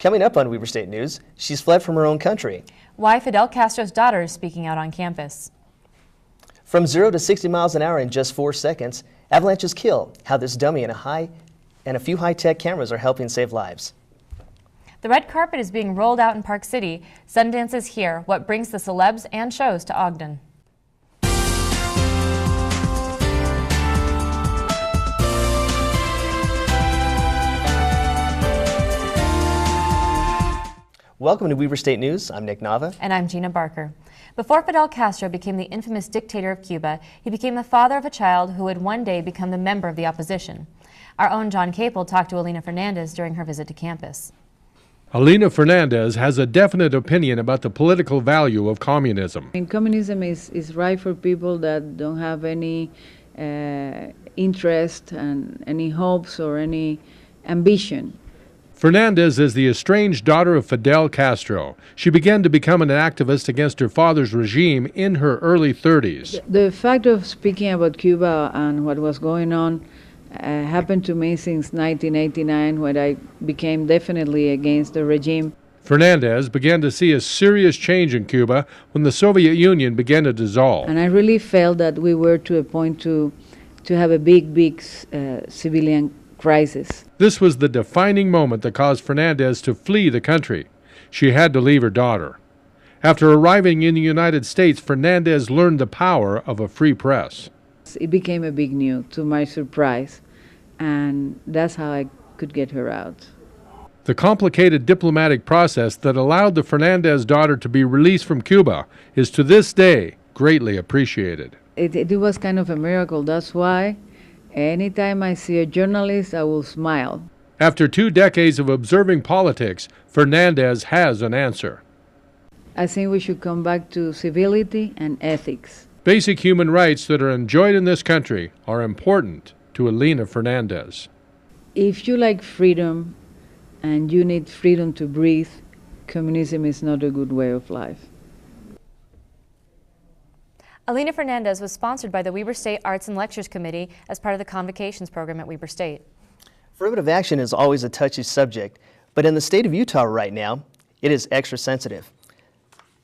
Coming up on Weber State News, she's fled from her own country. Why Fidel Castro's daughter is speaking out on campus. From 0 to 60 miles an hour in just 4 seconds, avalanches kill. How this dummy and a few high-tech cameras are helping save lives. The red carpet is being rolled out in Park City. Sundance is here, what brings the celebs and shows to Ogden. Welcome to Weber State News. I'm Nick Nava. And I'm Gina Barker. Before Fidel Castro became the infamous dictator of Cuba, he became the father of a child who would one day become the member of the opposition. Our own John Capel talked to Alina Fernandez during her visit to campus. Alina Fernandez has a definite opinion about the political value of communism. Communism is right for people that don't have any interest and any hopes or any ambition. Fernandez is the estranged daughter of Fidel Castro. She began to become an activist against her father's regime in her early 30s. The fact of speaking about Cuba and what was going on happened to me since 1989, when I became definitely against the regime. Fernandez began to see a serious change in Cuba when the Soviet Union began to dissolve. And I really felt that we were to a point to have a big civilian crisis. This was the defining moment that caused Fernandez to flee the country. She had to leave her daughter. After arriving in the United States, Fernandez learned the power of a free press. It became a big news, to my surprise, and that's how I could get her out. The complicated diplomatic process that allowed the Fernandez daughter to be released from Cuba is to this day greatly appreciated. It was kind of a miracle. That's why anytime I see a journalist, I will smile. After 2 decades of observing politics, Fernandez has an answer. I think we should come back to civility and ethics. Basic human rights that are enjoyed in this country are important to Alina Fernandez. If you like freedom and you need freedom to breathe, communism is not a good way of life. Alina Fernandez was sponsored by the Weber State Arts and Lectures Committee as part of the Convocations program at Weber State. Affirmative action is always a touchy subject, but in the state of Utah right now, it is extra sensitive.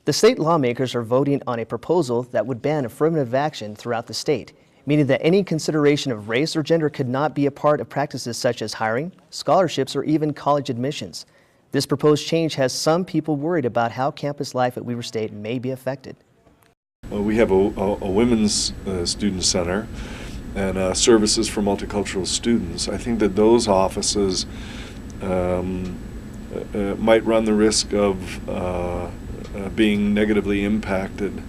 The state lawmakers are voting on a proposal that would ban affirmative action throughout the state, meaning that any consideration of race or gender could not be a part of practices such as hiring, scholarships, or even college admissions. This proposed change has some people worried about how campus life at Weber State may be affected. Well, we have a women's student center and services for multicultural students. I think that those offices might run the risk of being negatively impacted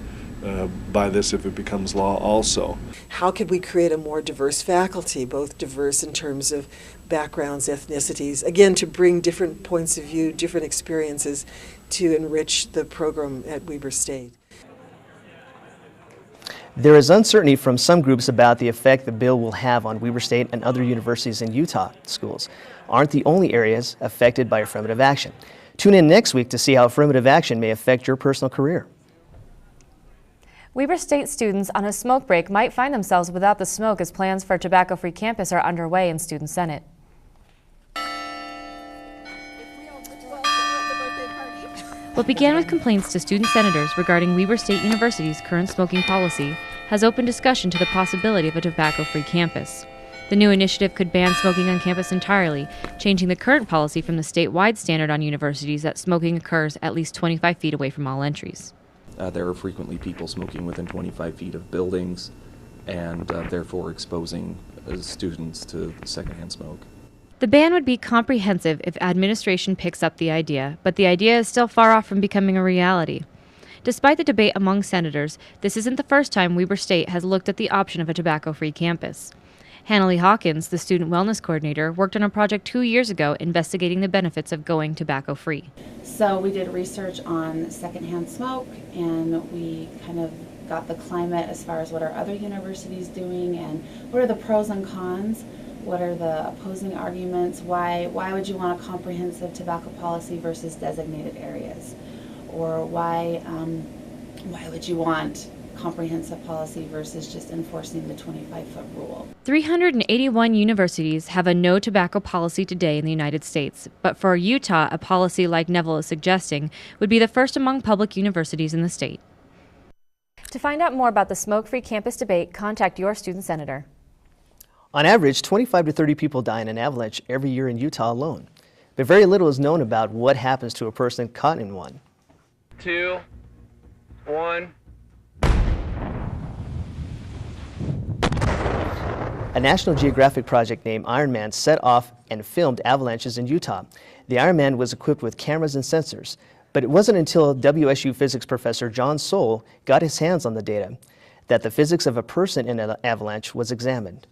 by this if it becomes law also. How could we create a more diverse faculty, both diverse in terms of backgrounds, ethnicities, again, to bring different points of view, different experiences to enrich the program at Weber State? There is uncertainty from some groups about the effect the bill will have on Weber State and other universities in Utah. Schools aren't the only areas affected by affirmative action. Tune in next week to see how affirmative action may affect your personal career. Weber State students on a smoke break might find themselves without the smoke as plans for a tobacco-free campus are underway in Student Senate. What began with complaints to student senators regarding Weber State University's current smoking policy has opened discussion to the possibility of a tobacco-free campus. The new initiative could ban smoking on campus entirely, changing the current policy from the statewide standard on universities that smoking occurs at least 25 feet away from all entries. There are frequently people smoking within 25 feet of buildings and therefore exposing students to secondhand smoke. The ban would be comprehensive if administration picks up the idea, but the idea is still far off from becoming a reality. Despite the debate among senators, this isn't the first time Weber State has looked at the option of a tobacco-free campus. Hannah Hawkins, the student wellness coordinator, worked on a project 2 years ago investigating the benefits of going tobacco-free. So we did research on secondhand smoke, and we kind of got the climate as far as what are other universities doing and what are the pros and cons. What are the opposing arguments? Why would you want a comprehensive tobacco policy versus designated areas? Or why would you want comprehensive policy versus just enforcing the 25-foot rule. 381 universities have a no tobacco policy today in the United States, but for Utah, a policy like Neville is suggesting would be the first among public universities in the state. To find out more about the smoke-free campus debate, contact your student senator. On average, 25 to 30 people die in an avalanche every year in Utah alone, but very little is known about what happens to a person caught in one. 2, 1. A National Geographic project named Iron Man set off and filmed avalanches in Utah. The Iron Man was equipped with cameras and sensors, but it wasn't until WSU physics professor John Soule got his hands on the data that the physics of a person in an avalanche was examined.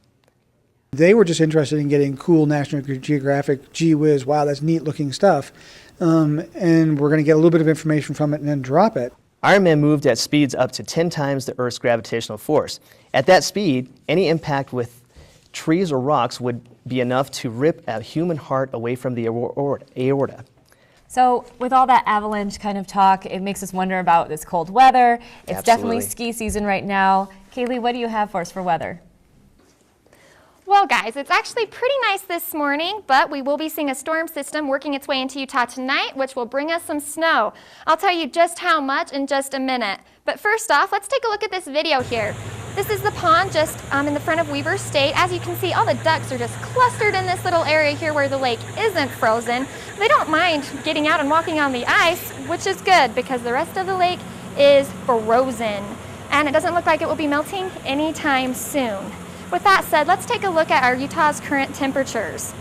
They were just interested in getting cool National Geographic, gee whiz, wow, that's neat looking stuff, and we're going to get a little bit of information from it and then drop it. Iron Man moved at speeds up to 10 times the Earth's gravitational force. At that speed, any impact with trees or rocks would be enough to rip a human heart away from the aorta. So with all that avalanche kind of talk, it makes us wonder about this cold weather. It's definitely ski season right now. Kaylee, what do you have for us for weather? Well, guys, it's actually pretty nice this morning, but we will be seeing a storm system working its way into Utah tonight, which will bring us some snow. I'll tell you just how much in just a minute. But first off, let's take a look at this video here. This is the pond just in the front of Weber State. As you can see, all the ducks are just clustered in this little area here where the lake isn't frozen. They don't mind getting out and walking on the ice, which is good because the rest of the lake is frozen. And it doesn't look like it will be melting anytime soon. With that said, let's take a look at our Utah's current temperatures.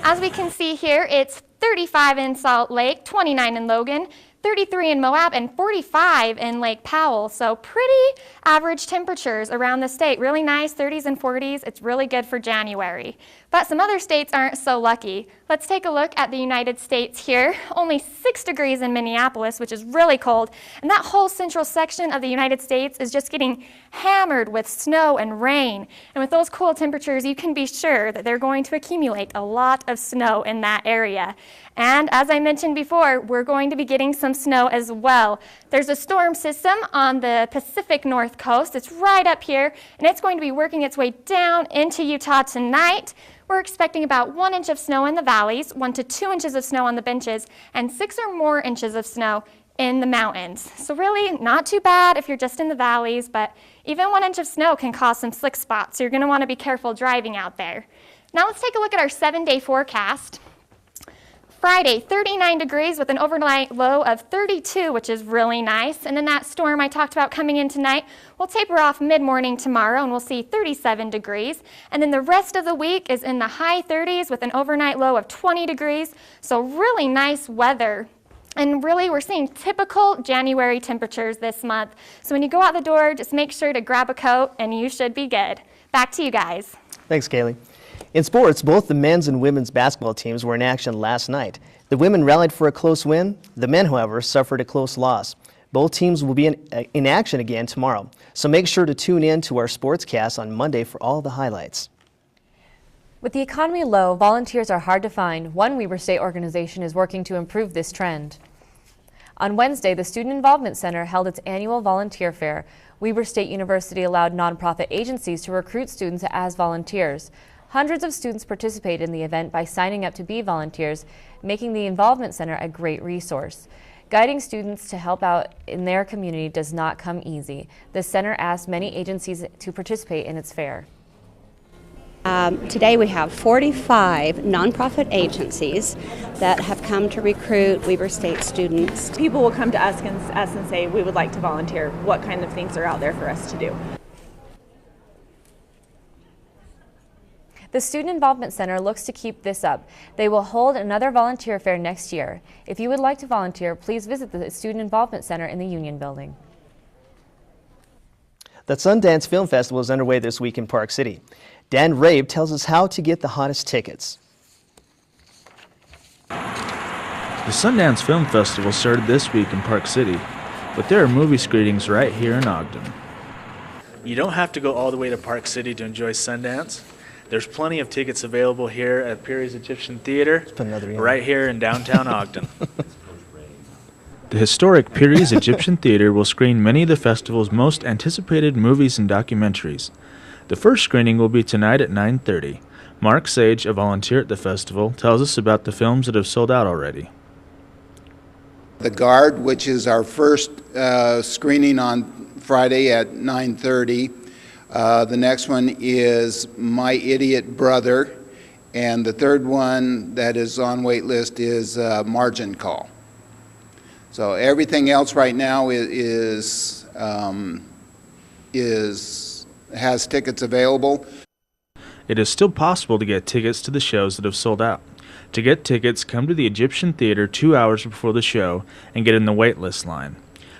As we can see here, it's 35 in Salt Lake, 29 in Logan, 33 in Moab, and 45 in Lake Powell. So pretty average temperatures around the state. Really nice, 30s and 40s. It's really good for January. But some other states aren't so lucky. Let's take a look at the United States here. Only 6 degrees in Minneapolis, which is really cold. And that whole central section of the United States is just getting hammered with snow and rain. And with those cool temperatures, you can be sure that they're going to accumulate a lot of snow in that area. And as I mentioned before, we're going to be getting some snow as well. There's a storm system on the Pacific North Coast. It's right up here, and it's going to be working its way down into Utah tonight. We're expecting about 1 inch of snow in the valleys, 1 to 2 inches of snow on the benches, and 6 or more inches of snow in the mountains. So really not too bad if you're just in the valleys, but even 1 inch of snow can cause some slick spots, so you're going to want to be careful driving out there. Now let's take a look at our 7-day forecast. Friday, 39 degrees with an overnight low of 32, which is really nice. And then that storm I talked about coming in tonight will taper off mid-morning tomorrow, and we'll see 37 degrees. And then the rest of the week is in the high 30s with an overnight low of 20 degrees. So really nice weather. And really, we're seeing typical January temperatures this month. So when you go out the door, just make sure to grab a coat, and you should be good. Back to you guys. Thanks, Kaylee. In sports, both the men's and women's basketball teams were in action last night. The women rallied for a close win. The men, however, suffered a close loss. Both teams will be in action again tomorrow, so make sure to tune in to our Sportscast on Monday for all the highlights. With the economy low, volunteers are hard to find. One Weber State organization is working to improve this trend. On Wednesday, the Student Involvement Center held its annual volunteer fair. Weber State University allowed nonprofit agencies to recruit students as volunteers. Hundreds of students participated in the event by signing up to be volunteers, making the Involvement Center a great resource. Guiding students to help out in their community does not come easy. The center asked many agencies to participate in its fair. Today we have 45 nonprofit agencies that have come to recruit Weber State students. People will come to us and say, we would like to volunteer. What kind of things are out there for us to do? The Student Involvement Center looks to keep this up. They will hold another volunteer fair next year. If you would like to volunteer, please visit the Student Involvement Center in the Union Building. The Sundance Film Festival is underway this week in Park City. Dan Rabe tells us how to get the hottest tickets. The Sundance Film Festival started this week in Park City, but there are movie screenings right here in Ogden. You don't have to go all the way to Park City to enjoy Sundance. There's plenty of tickets available here at Perry's Egyptian Theater, right here in downtown Ogden. The historic Piri's Egyptian Theater will screen many of the festival's most anticipated movies and documentaries. The first screening will be tonight at 9:30. Mark Sage, a volunteer at the festival, tells us about the films that have sold out already. The Guard, which is our first screening on Friday at 9:30. The next one is My Idiot Brother. And the third one that is on wait list is Margin Call. So everything else right now has tickets available. It is still possible to get tickets to the shows that have sold out. To get tickets, come to the Egyptian Theater 2 hours before the show and get in the waitlist line.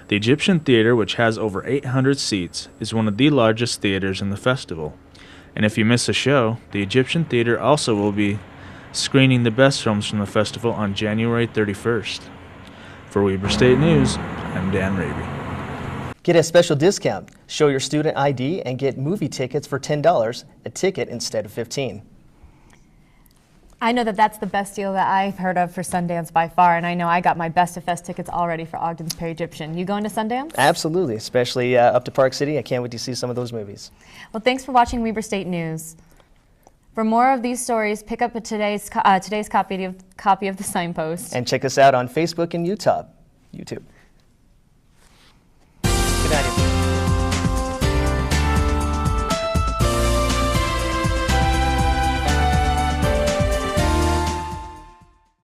The Egyptian Theater, which has over 800 seats, is one of the largest theaters in the festival. And if you miss a show, the Egyptian Theater also will be screening the best films from the festival on January 31st. For Weber State News, I'm Dan Raby. Get a special discount. Show your student ID and get movie tickets for $10 a ticket instead of $15. I know that that's the best deal that I've heard of for Sundance by far, and I know I got my Best of Fest tickets already for Ogden's Perry Egyptian. You going to Sundance? Absolutely, especially up to Park City. I can't wait to see some of those movies. Well, thanks for watching Weber State News. For more of these stories, pick up today's copy of the Signpost. And check us out on Facebook and YouTube.